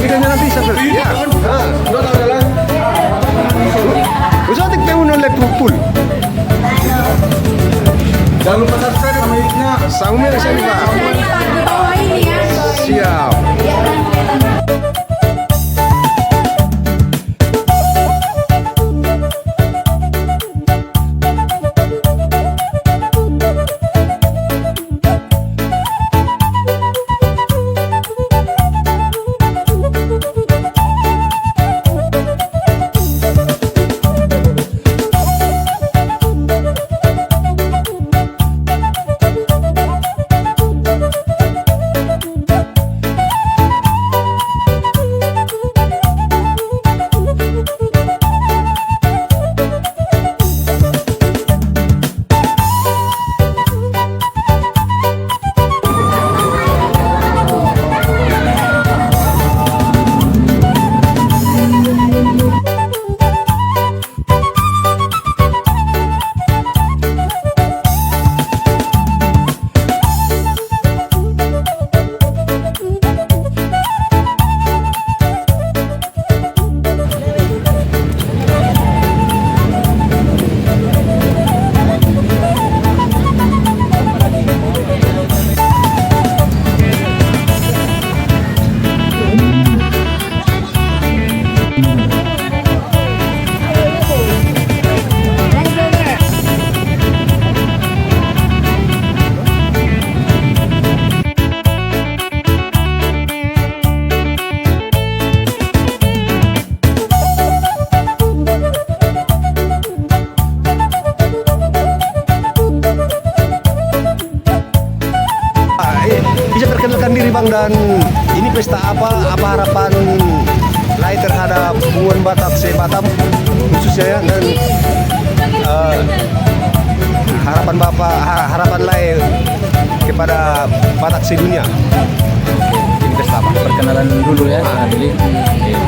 Bigyan niya ng visa, sir. Yeah. Doon ako na lang. Gusto natin kayo ng Liverpool. Jangan lupa subscribe sama Ikna. Sama na siya, di ba? Siap. Bisa perkenalkan diri Bang, dan ini pesta apa? Apa harapan Lai terhadap hubungan Batak se Batam khususnya ya, dan harapan Bapak, harapan Lai kepada Batak se dunia. Ini pesta apa? Perkenalan dulu ya. Jadi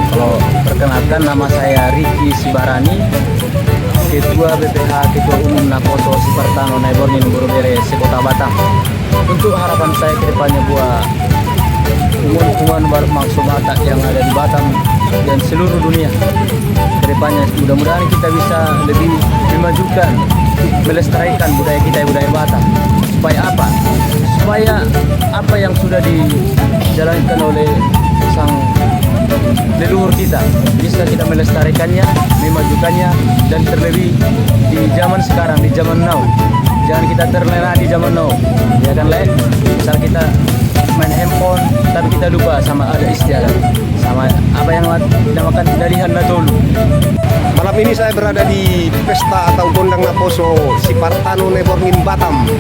kalau perkenalkan, nama saya Riki Sibarani, Ketua BPH, Ketua Umum Napoto Sipartano Naibornin Borobere Sekota Batam. Untuk harapan saya ke depannya buat hubungan maksud Batak yang ada di Batam dan seluruh dunia ke depannya, mudah-mudahan kita bisa lebih memajukan, melestarikan budaya kita, budaya Batak. Supaya apa? Supaya apa yang sudah dijalankan oleh sang leluhur kita bisa kita melestarikannya, memajukannya, dan terlebih di zaman sekarang, di zaman now. Jangan kita terlena di zaman now, ya kan lain. Misal kita main handphone, tapi kita lupa sama ada istiadat, sama apa yang dinamakan dalihan natolu. Malam ini saya berada di pesta atau gondang Naposo Sipartano Naibornin Batam.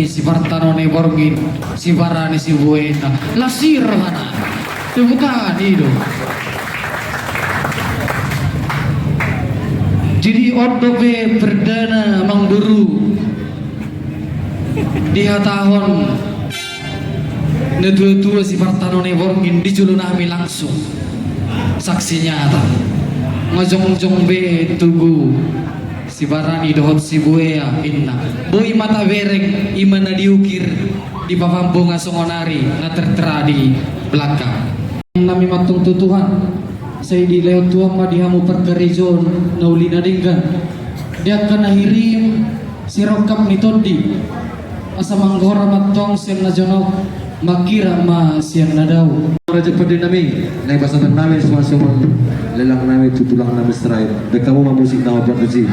si Partanone Borgin, si Barani si Buena, la Sirvana, temukan itu. Jadi ordobe perdana mangburu di tahun nedua si Partanone Borgin di Julunami langsung saksi nyata ngojong-jong be tugu si Barani dohot si Buea inna boy mata bereng imana diukir di papampung asongonari na tertera di belakang nami matung tutuhan saya di lewat tuang madihamu pergerejon naulina dinggan dia akan hirim si rokap nitodi asa manggora matong sen najonok makira ma siang nadau Raja pada nami, naik pasangan nami semua lelang nami tutulang nami serai. Dan kamu mau musik nama produksi.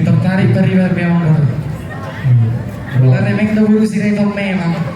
tertarik dari memang baru. Karena memang dahulu si Retong memang